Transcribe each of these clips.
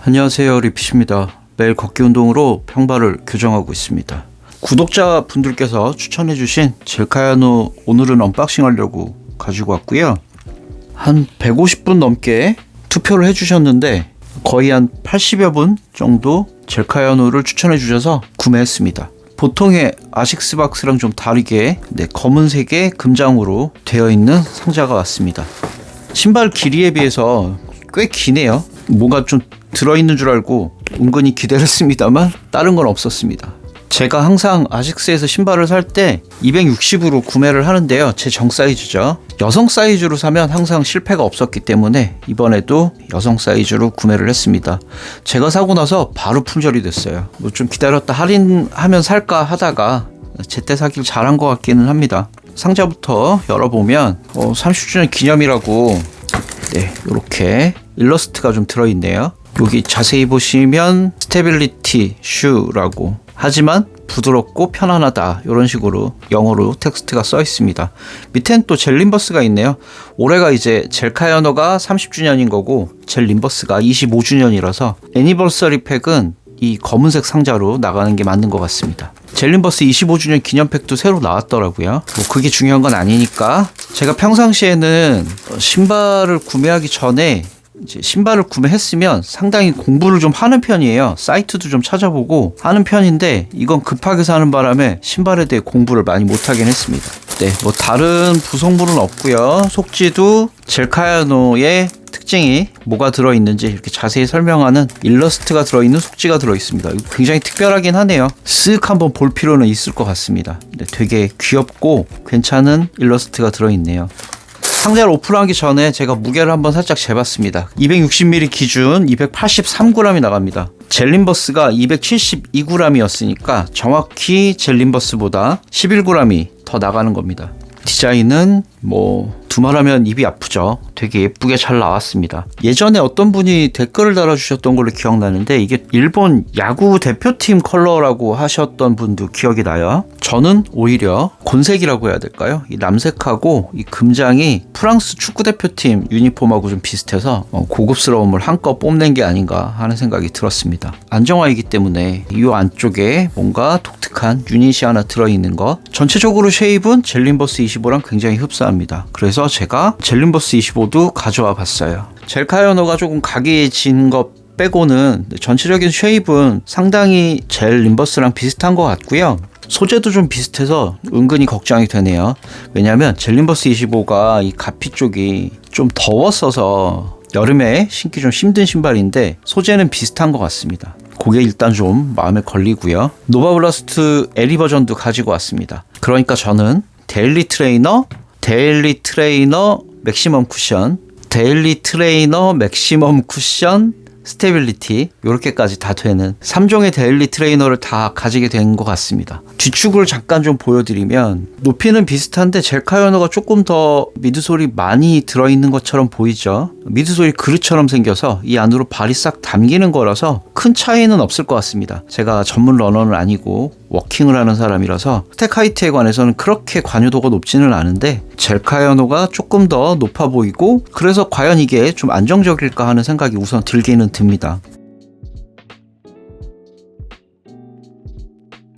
안녕하세요, 리핏입니다. 매일 걷기 운동으로 평발을 교정하고 있습니다. 구독자분들께서 추천해주신 젤카야노 오늘은 언박싱 하려고 가지고 왔고요. 한 150분 넘게 투표를 해주셨는데 거의 한 80여 분 정도 젤카야노를 추천해주셔서 구매했습니다. 보통의 아식스 박스랑 좀 다르게 검은색의 금장으로 되어 있는 상자가 왔습니다. 신발 길이에 비해서 꽤 기네요. 뭔가 좀 들어있는 줄 알고 은근히 기대를 했습니다만 다른 건 없었습니다. 제가 항상 아식스에서 신발을 살 때 260으로 구매를 하는데요. 제 정 사이즈죠. 여성 사이즈로 사면 항상 실패가 없었기 때문에 이번에도 여성 사이즈로 구매를 했습니다. 제가 사고 나서 바로 품절이 됐어요. 뭐 좀 기다렸다 할인하면 살까 하다가 제때 사길 잘한 것 같기는 합니다. 상자부터 열어보면 30주년 기념이라고 이렇게 일러스트가 좀 들어있네요. 여기 자세히 보시면 스테빌리티 슈라고, 하지만 부드럽고 편안하다, 이런 식으로 영어로 텍스트가 써 있습니다. 밑엔 또 젤림버스가 있네요. 올해가 이제 젤카야노가 30주년인 거고 젤림버스가 25주년이라서 애니버서리 팩은 이 검은색 상자로 나가는 게 맞는 것 같습니다. 젤림버스 25주년 기념팩도 새로 나왔더라고요. 뭐 그게 중요한 건 아니니까 제가 평상시에는 신발을 구매하기 전에 이제 신발을 구매했으면 상당히 공부를 좀 하는 편이에요. 사이트도 좀 찾아보고 하는 편인데 이건 급하게 사는 바람에 신발에 대해 공부를 많이 못하긴 했습니다. 뭐 다른 부속물은 없고요. 속지도 젤카야노의 특징이 뭐가 들어있는지 이렇게 자세히 설명하는 일러스트가 들어있는 속지가 들어있습니다. 이거 굉장히 특별하긴 하네요. 쓱 한번 볼 필요는 있을 것 같습니다. 되게 귀엽고 괜찮은 일러스트가 들어있네요. 상자를 오픈하기 전에 제가 무게를 한번 살짝 재봤습니다. 260ml 기준 283g이 나갑니다. 젤림버스가 272g이었으니까 정확히 젤림버스보다 11g이 더 나가는 겁니다. 디자인은 두말하면 입이 아프죠. 되게 예쁘게 잘 나왔습니다. 예전에 어떤 분이 댓글을 달아주셨던 걸로 기억나는데 이게 일본 야구 대표팀 컬러라고 하셨던 분도 기억이 나요. 저는 오히려 곤색이라고 해야 될까요? 이 남색하고 이 금장이 프랑스 축구대표팀 유니폼하고 좀 비슷해서 고급스러움을 한껏 뽐낸 게 아닌가 하는 생각이 들었습니다. 안정화이기 때문에 이 안쪽에 뭔가 독특한 유닛이 하나 들어있는 것. 전체적으로 쉐입은 젤림버스 25랑 굉장히 흡사합니다. 그래서 제가 젤림버스 25도 가져와 봤어요. 젤카야노가 조금 각이진 것 빼고는 전체적인 쉐입은 상당히 젤림버스랑 비슷한 것 같고요. 소재도 좀 비슷해서 은근히 걱정이 되네요. 왜냐하면 젤림버스 25가 이 가피 쪽이 좀 더웠어서 여름에 신기 좀 힘든 신발인데 소재는 비슷한 것 같습니다. 그게 일단 좀 마음에 걸리고요. 노바블라스트 LE 버전도 가지고 왔습니다. 그러니까 저는 데일리 트레이너 맥시멈 쿠션, 데일리 트레이너 맥시멈 쿠션, 스테빌리티, 이렇게까지 다 되는 3종의 데일리 트레이너를 다 가지게 된 것 같습니다. 뒤축을 잠깐 좀 보여드리면 높이는 비슷한데 젤카야노가 조금 더 미드솔이 많이 들어있는 것처럼 보이죠. 미드솔이 그릇처럼 생겨서 이 안으로 발이 싹 담기는 거라서 큰 차이는 없을 것 같습니다. 제가 전문 러너는 아니고 워킹을 하는 사람이라서 스택 하이트에 관해서는 그렇게 관여도가 높지는 않은데 젤카야노가 조금 더 높아 보이고, 그래서 과연 이게 좀 안정적일까 하는 생각이 우선 들기는 듭니다.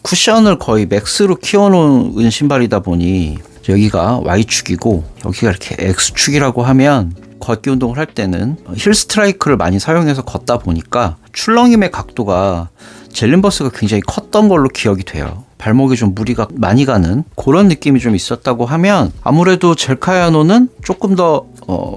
쿠션을 거의 맥스로 키워놓은 신발이다 보니 여기가 Y축이고 여기가 이렇게 X축이라고 하면 걷기 운동을 할 때는 힐 스트라이크를 많이 사용해서 걷다 보니까 출렁임의 각도가 젤림버스가 굉장히 컸던 걸로 기억이 돼요. 발목에 좀 무리가 많이 가는 그런 느낌이 좀 있었다고 하면 아무래도 젤카야노는 조금 더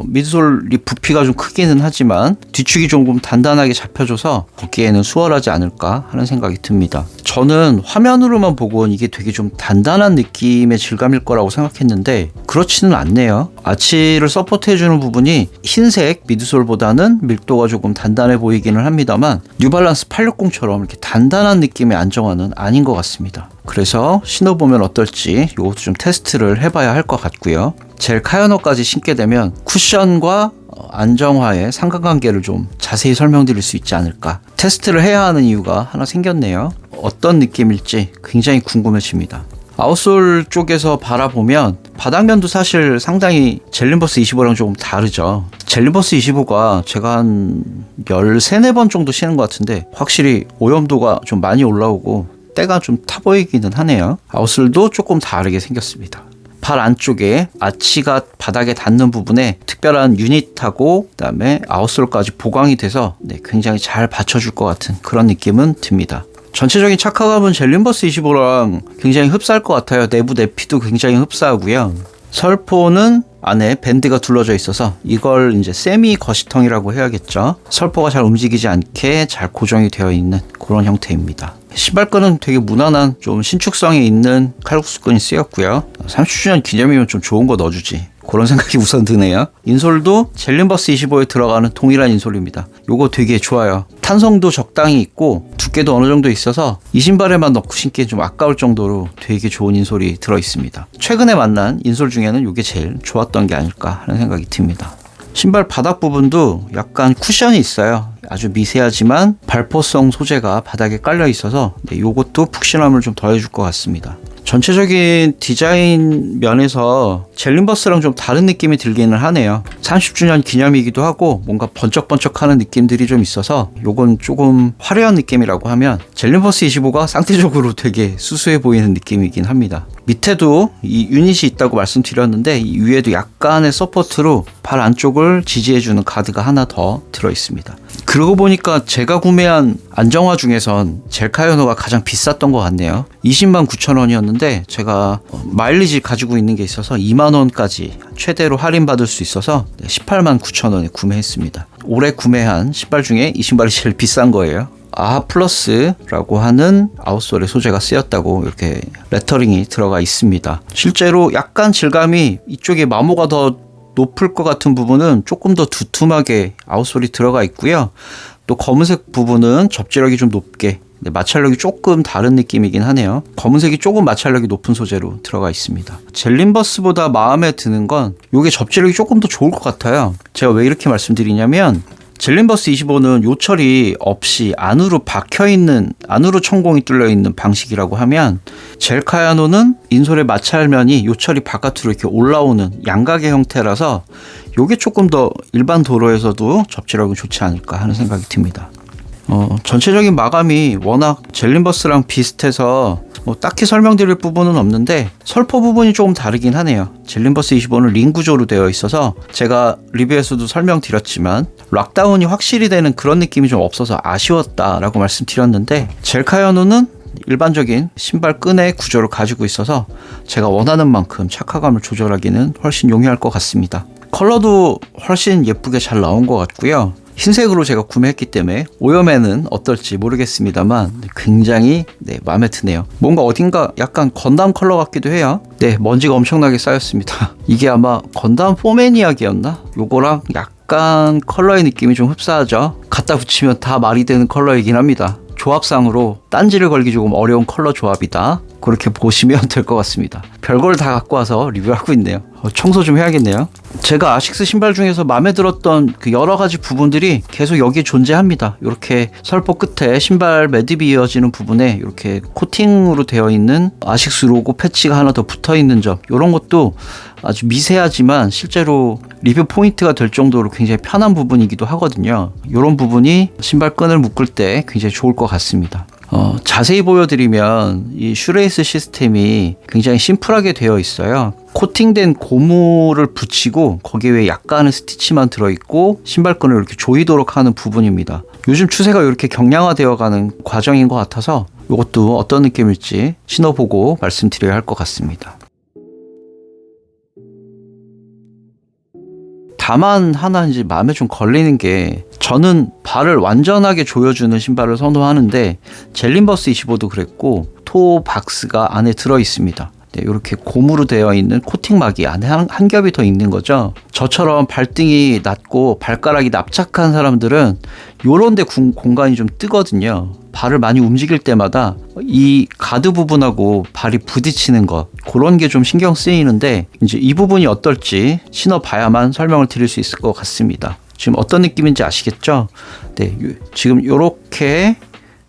미드솔이 부피가 좀 크기는 하지만 뒤축이 조금 단단하게 잡혀줘서 걷기에는 수월하지 않을까 하는 생각이 듭니다. 저는 화면으로만 보고는 이게 되게 좀 단단한 느낌의 질감일 거라고 생각했는데 그렇지는 않네요. 아치를 서포트해주는 부분이 흰색 미드솔보다는 밀도가 조금 단단해 보이기는 합니다만 뉴발란스 860처럼 이렇게 단단한 느낌의 안정화는 아닌 것 같습니다. 그래서 신어보면 어떨지 이것도 좀 테스트를 해봐야 할 것 같고요. 젤카야노까지 신게 되면 쿠션과 안정화의 상관관계를 좀 자세히 설명드릴 수 있지 않을까. 테스트를 해야 하는 이유가 하나 생겼네요. 어떤 느낌일지 굉장히 궁금해집니다. 아웃솔 쪽에서 바라보면 바닥면도 사실 상당히 젤린버스 25랑 조금 다르죠. 젤린버스 25가 제가 한 13, 14번 정도 신은 것 같은데 확실히 오염도가 좀 많이 올라오고 때가 좀 타 보이기는 하네요. 아웃솔도 조금 다르게 생겼습니다. 발 안쪽에 아치가 바닥에 닿는 부분에 특별한 유닛하고 그다음에 아웃솔까지 보강이 돼서 굉장히 잘 받쳐줄 것 같은 그런 느낌은 듭니다. 전체적인 착화감은 젤린버스 25랑 굉장히 흡사할 것 같아요. 내부 내피도 굉장히 흡사하고요. 설포는 안에 밴드가 둘러져 있어서 이걸 이제 세미 거시텅이라고 해야겠죠. 설포가 잘 움직이지 않게 잘 고정이 되어 있는 그런 형태입니다. 신발끈은 되게 무난한 좀 신축성이 있는 칼국수끈이 쓰였고요. 30주년 기념이면 좀 좋은 거 넣어주지, 그런 생각이 우선 드네요. 인솔도 젤린버스 25에 들어가는 동일한 인솔입니다. 요거 되게 좋아요. 탄성도 적당히 있고 두께도 어느 정도 있어서 이 신발에만 넣고 신기엔 좀 아까울 정도로 되게 좋은 인솔이 들어있습니다. 최근에 만난 인솔 중에는 이게 제일 좋았던 게 아닐까 하는 생각이 듭니다. 신발 바닥 부분도 약간 쿠션이 있어요. 아주 미세하지만 발포성 소재가 바닥에 깔려 있어서 요것도 푹신함을 좀 더해줄 것 같습니다. 전체적인 디자인 면에서 젤린버스랑 좀 다른 느낌이 들기는 하네요. 30주년 기념이기도 하고 뭔가 번쩍번쩍하는 느낌들이 좀 있어서 요건 조금 화려한 느낌이라고 하면 젤린버스 25가 상대적으로 되게 수수해 보이는 느낌이긴 합니다. 밑에도 이 유닛이 있다고 말씀드렸는데 이 위에도 약간의 서포트로 발 안쪽을 지지해주는 가드가 하나 더 들어있습니다. 그러고 보니까 제가 구매한 안정화 중에선 젤카이오노가 가장 비쌌던 것 같네요. 209,000원이었는데 제가 마일리지 가지고 있는 게 있어서 2만원까지 최대로 할인받을 수 있어서 189,000원에 구매했습니다. 올해 구매한 신발 중에 이 신발이 제일 비싼 거예요. 아하 플러스라고 하는 아웃솔의 소재가 쓰였다고 이렇게 레터링이 들어가 있습니다. 실제로 약간 질감이 이쪽에 마모가 더 높을 것 같은 부분은 조금 더 두툼하게 아웃솔이 들어가 있고요. 또 검은색 부분은 접지력이 좀 높게, 마찰력이 조금 다른 느낌이긴 하네요. 검은색이 조금 마찰력이 높은 소재로 들어가 있습니다. 젤린버스보다 마음에 드는 건 이게 접지력이 조금 더 좋을 것 같아요. 제가 왜 이렇게 말씀드리냐면 젤린버스 25는 요철이 없이 안으로 박혀있는, 안으로 천공이 뚫려있는 방식이라고 하면 젤카야노는 인솔의 마찰면이 요철이 바깥으로 이렇게 올라오는 양각의 형태라서 요게 조금 더 일반 도로에서도 접지력이 좋지 않을까 하는 생각이 듭니다. 전체적인 마감이 워낙 젤린버스랑 비슷해서 딱히 설명드릴 부분은 없는데 설포 부분이 조금 다르긴 하네요. 젤린버스 25는 링 구조로 되어 있어서 제가 리뷰에서도 설명드렸지만 락다운이 확실히 되는 그런 느낌이 좀 없어서 아쉬웠다라고 말씀드렸는데 젤카이오노는 일반적인 신발 끈의 구조를 가지고 있어서 제가 원하는 만큼 착화감을 조절하기는 훨씬 용이할 것 같습니다. 컬러도 훨씬 예쁘게 잘 나온 것 같고요. 흰색으로 제가 구매했기 때문에 오염에는 어떨지 모르겠습니다만 굉장히 마음에 드네요. 뭔가 어딘가 약간 건담 컬러 같기도 해요. 먼지가 엄청나게 쌓였습니다. 이게 아마 건담 포매니악이었나? 요거랑 약간 컬러의 느낌이 좀 흡사하죠. 갖다 붙이면 다 말이 되는 컬러이긴 합니다. 조합상으로 딴지를 걸기 조금 어려운 컬러 조합이다, 그렇게 보시면 될 것 같습니다. 별걸 다 갖고 와서 리뷰하고 있네요. 청소 좀 해야겠네요. 제가 아식스 신발 중에서 마음에 들었던 그 여러 가지 부분들이 계속 여기에 존재합니다. 이렇게 설포 끝에 신발 매듭이 이어지는 부분에 이렇게 코팅으로 되어 있는 아식스 로고 패치가 하나 더 붙어 있는 점, 이런 것도 아주 미세하지만 실제로 리뷰 포인트가 될 정도로 굉장히 편한 부분이기도 하거든요. 이런 부분이 신발 끈을 묶을 때 굉장히 좋을 것 같습니다. 자세히 보여드리면 이 슈레이스 시스템이 굉장히 심플하게 되어 있어요. 코팅된 고무를 붙이고 거기에 왜 약간의 스티치만 들어있고 신발끈을 이렇게 조이도록 하는 부분입니다. 요즘 추세가 이렇게 경량화되어 가는 과정인 것 같아서 이것도 어떤 느낌일지 신어보고 말씀드려야 할 것 같습니다. 다만 하나 이제 마음에 좀 걸리는 게, 저는 발을 완전하게 조여주는 신발을 선호하는데 젤린버스 25도 그랬고 토 박스가 안에 들어 있습니다. 이렇게 고무로 되어 있는 코팅막이 안에 한 겹이 더 있는 거죠. 저처럼 발등이 낮고 발가락이 납작한 사람들은 요런 데 공간이 좀 뜨거든요. 발을 많이 움직일 때마다 이 가드 부분하고 발이 부딪히는 것, 그런 게 좀 신경 쓰이는데 이제 이 부분이 어떨지 신어봐야만 설명을 드릴 수 있을 것 같습니다. 지금 어떤 느낌인지 아시겠죠? 지금 요렇게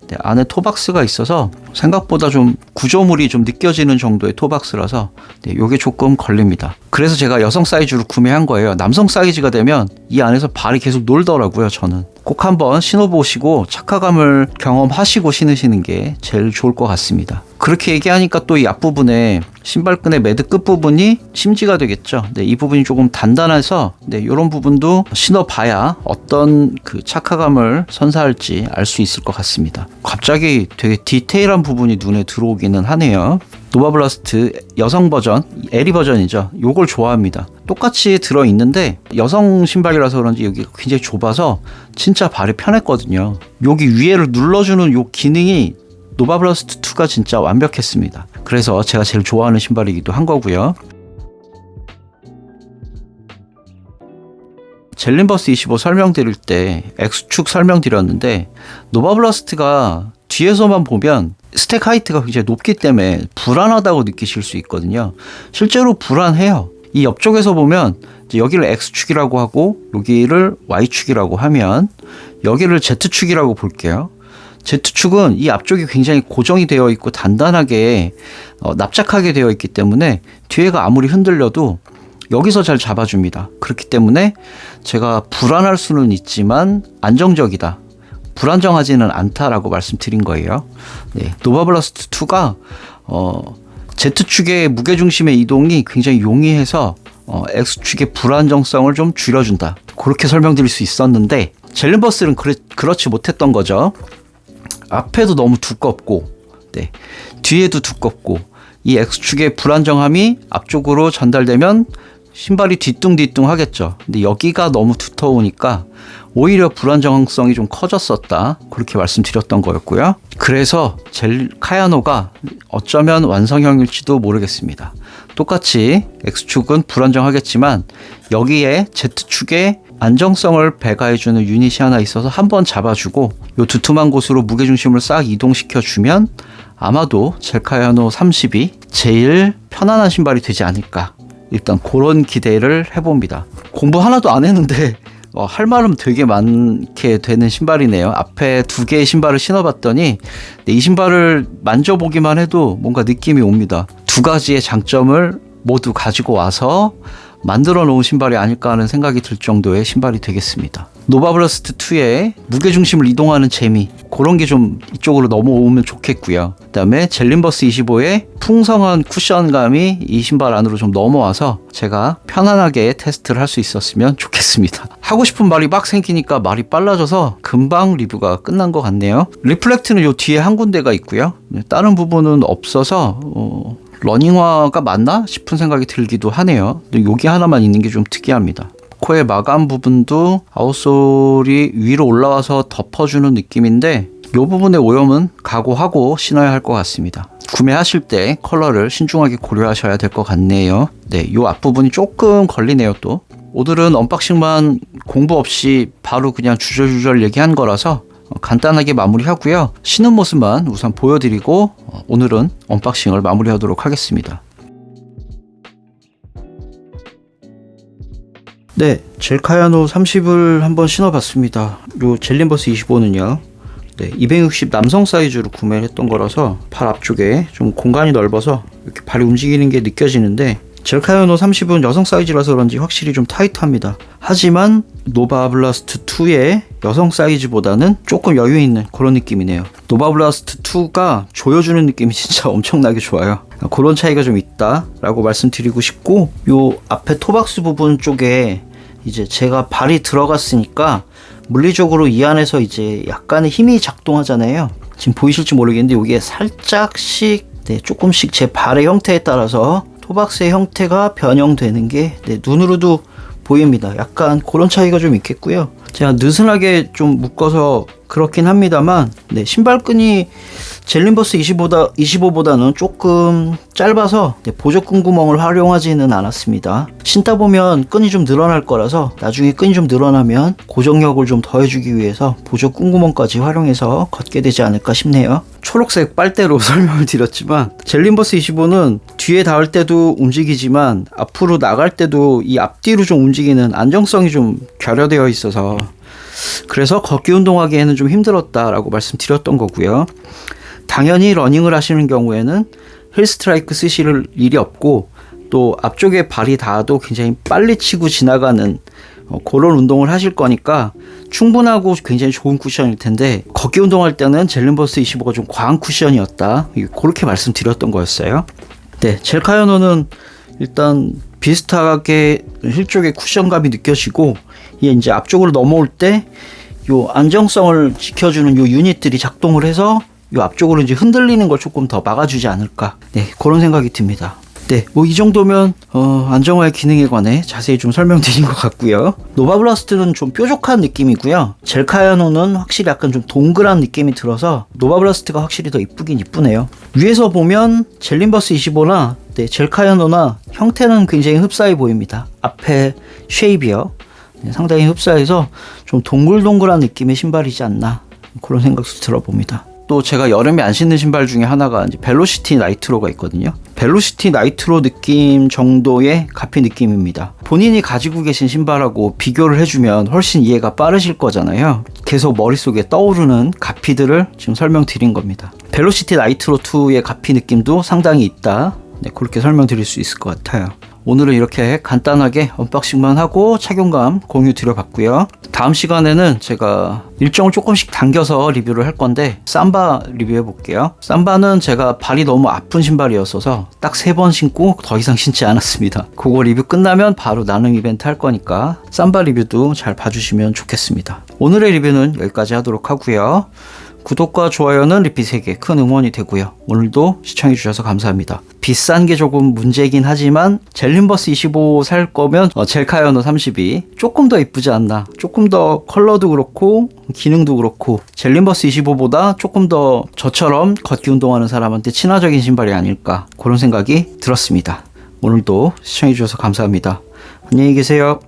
네, 안에 토박스가 있어서 생각보다 좀 구조물이 좀 느껴지는 정도의 토박스라서 네, 요게 조금 걸립니다. 그래서 제가 여성 사이즈로 구매한 거예요. 남성 사이즈가 되면 이 안에서 발이 계속 놀더라고요. 저는 꼭 한번 신어보시고 착화감을 경험하시고 신으시는 게 제일 좋을 것 같습니다. 그렇게 얘기하니까 또 이 앞부분에 신발끈의 매드 끝부분이 심지가 되겠죠. 네, 이 부분이 조금 단단해서 네, 이런 부분도 신어봐야 어떤 그 착화감을 선사할지 알 수 있을 것 같습니다. 갑자기 되게 디테일한 부분이 눈에 들어오기는 하네요. 노바블라스트 여성 버전, 에리 버전이죠. 요걸 좋아합니다. 똑같이 들어있는데 여성 신발이라서 그런지 여기가 굉장히 좁아서 진짜 발이 편했거든요. 여기 위에를 눌러주는 요 기능이 노바블라스트 2가 진짜 완벽했습니다. 그래서 제가 제일 좋아하는 신발이기도 한 거고요. 젤린버스 25 설명드릴 때 X축 설명드렸는데 노바블라스트가 뒤에서만 보면 스택 하이트가 굉장히 높기 때문에 불안하다고 느끼실 수 있거든요. 실제로 불안해요. 이 옆쪽에서 보면 이제 여기를 X축이라고 하고 여기를 Y축이라고 하면 여기를 Z축이라고 볼게요. Z축은 이 앞쪽이 굉장히 고정이 되어 있고 단단하게 납작하게 되어 있기 때문에 뒤에가 아무리 흔들려도 여기서 잘 잡아줍니다. 그렇기 때문에 제가 불안할 수는 있지만 안정적이다. 불안정하지는 않다라고 말씀드린 거예요. 네, 노바블라스트 2가 Z축의 무게중심의 이동이 굉장히 용이해서 X축의 불안정성을 좀 줄여준다. 그렇게 설명드릴 수 있었는데 젤린버스는 그렇지 못했던 거죠. 앞에도 너무 두껍고 네, 뒤에도 두껍고 이 X축의 불안정함이 앞쪽으로 전달되면 신발이 뒤뚱뒤뚱 하겠죠. 근데 여기가 너무 두터우니까 오히려 불안정성이 좀 커졌었다. 그렇게 말씀드렸던 거였고요. 그래서 카야노가 어쩌면 완성형일지도 모르겠습니다. 똑같이 X축은 불안정하겠지만 여기에 Z축에 안정성을 배가해주는 유닛이 하나 있어서 한번 잡아주고 요 두툼한 곳으로 무게중심을 싹 이동시켜주면 아마도 젤카야노 30이 제일 편안한 신발이 되지 않을까. 일단 그런 기대를 해봅니다. 공부 하나도 안 했는데 할 말은 되게 많게 되는 신발이네요. 앞에 두 개의 신발을 신어봤더니 이 신발을 만져보기만 해도 뭔가 느낌이 옵니다. 두 가지의 장점을 모두 가지고 와서 만들어 놓은 신발이 아닐까 하는 생각이 들 정도의 신발이 되겠습니다. 노바블라스트 2의 무게중심을 이동하는 재미, 그런 게 좀 이쪽으로 넘어오면 좋겠고요. 그 다음에 젤린버스 25의 풍성한 쿠션감이 이 신발 안으로 좀 넘어와서 제가 편안하게 테스트를 할 수 있었으면 좋겠습니다. 하고 싶은 말이 막 생기니까 말이 빨라져서 금방 리뷰가 끝난 것 같네요. 리플렉트는 요 뒤에 한 군데가 있고요. 다른 부분은 없어서 러닝화가 맞나 싶은 생각이 들기도 하네요. 여기 하나만 있는 게 좀 특이합니다. 코의 마감 부분도 아웃솔이 위로 올라와서 덮어주는 느낌인데 이 부분의 오염은 각오하고 신어야 할 것 같습니다. 구매하실 때 컬러를 신중하게 고려하셔야 될 것 같네요. 네, 이 앞부분이 조금 걸리네요. 또 오늘은 언박싱만 공부 없이 바로 그냥 주절주절 얘기한 거라서 간단하게 마무리하고요. 신은 모습만 우선 보여드리고 오늘은 언박싱을 마무리하도록 하겠습니다. 네, 젤카야노 30을 한번 신어봤습니다. 요 젤린버스 25는요. 네, 260 남성 사이즈로 구매를 했던 거라서 발 앞쪽에 좀 공간이 넓어서 이렇게 발이 움직이는 게 느껴지는데 젤카야노 30은 여성 사이즈라서 그런지 확실히 좀 타이트합니다. 하지만 노바블라스트 2의 여성 사이즈보다는 조금 여유 있는 그런 느낌이네요. 노바블라스트 2가 조여주는 느낌이 진짜 엄청나게 좋아요. 그런 차이가 좀 있다라고 말씀드리고 싶고, 요 앞에 토박스 부분 쪽에 이제 제가 발이 들어갔으니까 물리적으로 이 안에서 이제 약간의 힘이 작동하잖아요. 지금 보이실지 모르겠는데 여기에 살짝씩 조금씩 제 발의 형태에 따라서 토박스의 형태가 변형되는 게 눈으로도 보입니다. 약간 그런 차이가 좀 있겠고요. 제가 느슨하게 좀 묶어서 그렇긴 합니다만 신발끈이 젤린버스 25보다는 조금 짧아서 보조끈 구멍을 활용하지는 않았습니다. 신다 보면 끈이 좀 늘어날 거라서 나중에 끈이 좀 늘어나면 고정력을 좀 더해주기 위해서 보조끈 구멍까지 활용해서 걷게 되지 않을까 싶네요. 초록색 빨대로 설명을 드렸지만 젤린버스 25는 뒤에 닿을 때도 움직이지만 앞으로 나갈 때도 이 앞뒤로 좀 움직이는 안정성이 좀 결여되어 있어서 그래서 걷기 운동하기에는 좀 힘들었다라고 말씀드렸던 거고요. 당연히 러닝을 하시는 경우에는 힐스트라이크 쓰실 일이 없고 또 앞쪽에 발이 닿아도 굉장히 빨리 치고 지나가는 그런 운동을 하실 거니까 충분하고 굉장히 좋은 쿠션일 텐데, 걷기 운동할 때는 젤린버스 25가 좀 과한 쿠션이었다, 그렇게 말씀드렸던 거였어요. 네, 젤카야노는 일단 비슷하게 힐 쪽에 쿠션감이 느껴지고, 이게 이제 앞쪽으로 넘어올 때 요 안정성을 지켜주는 요 유닛들이 작동을 해서 요 앞쪽으로 이제 흔들리는 걸 조금 더 막아주지 않을까, 네, 그런 생각이 듭니다. 네, 뭐 이 정도면 안정화의 기능에 관해 자세히 좀 설명드린 것 같고요. 노바블라스트는 좀 뾰족한 느낌이고요. 젤카야노는 확실히 약간 좀 동그란 느낌이 들어서 노바블라스트가 확실히 더 이쁘긴 이쁘네요. 위에서 보면 젤린버스 25나 젤카야노나 형태는 굉장히 흡사해 보입니다. 앞에 쉐입이요, 네, 상당히 흡사해서 좀 동글동글한 느낌의 신발이지 않나, 그런 생각도 들어봅니다. 또 제가 여름에 안 신는 신발 중에 하나가 이제 벨로시티 나이트로가 있거든요. 벨로시티 나이트로 느낌 정도의 가피 느낌입니다. 본인이 가지고 계신 신발하고 비교를 해주면 훨씬 이해가 빠르실 거잖아요. 계속 머릿속에 떠오르는 가피들을 지금 설명드린 겁니다. 벨로시티 나이트로 2의 가피 느낌도 상당히 있다, 네, 그렇게 설명드릴 수 있을 것 같아요. 오늘은 이렇게 간단하게 언박싱만 하고 착용감 공유 드려봤고요. 다음 시간에는 제가 일정을 조금씩 당겨서 리뷰를 할 건데 삼바 리뷰해 볼게요. 삼바는 제가 발이 너무 아픈 신발이었어서 딱 3번 신고 더 이상 신지 않았습니다. 그거 리뷰 끝나면 바로 나눔 이벤트 할 거니까 삼바 리뷰도 잘 봐주시면 좋겠습니다. 오늘의 리뷰는 여기까지 하도록 하고요. 구독과 좋아요는 리핏에게 큰 응원이 되고요. 오늘도 시청해주셔서 감사합니다. 비싼 게 조금 문제이긴 하지만 젤린버스 25 살 거면 젤카야노 32 조금 더 이쁘지 않나, 조금 더 컬러도 그렇고 기능도 그렇고 젤린버스 25보다 조금 더 저처럼 걷기 운동하는 사람한테 친화적인 신발이 아닐까, 그런 생각이 들었습니다. 오늘도 시청해주셔서 감사합니다. 안녕히 계세요.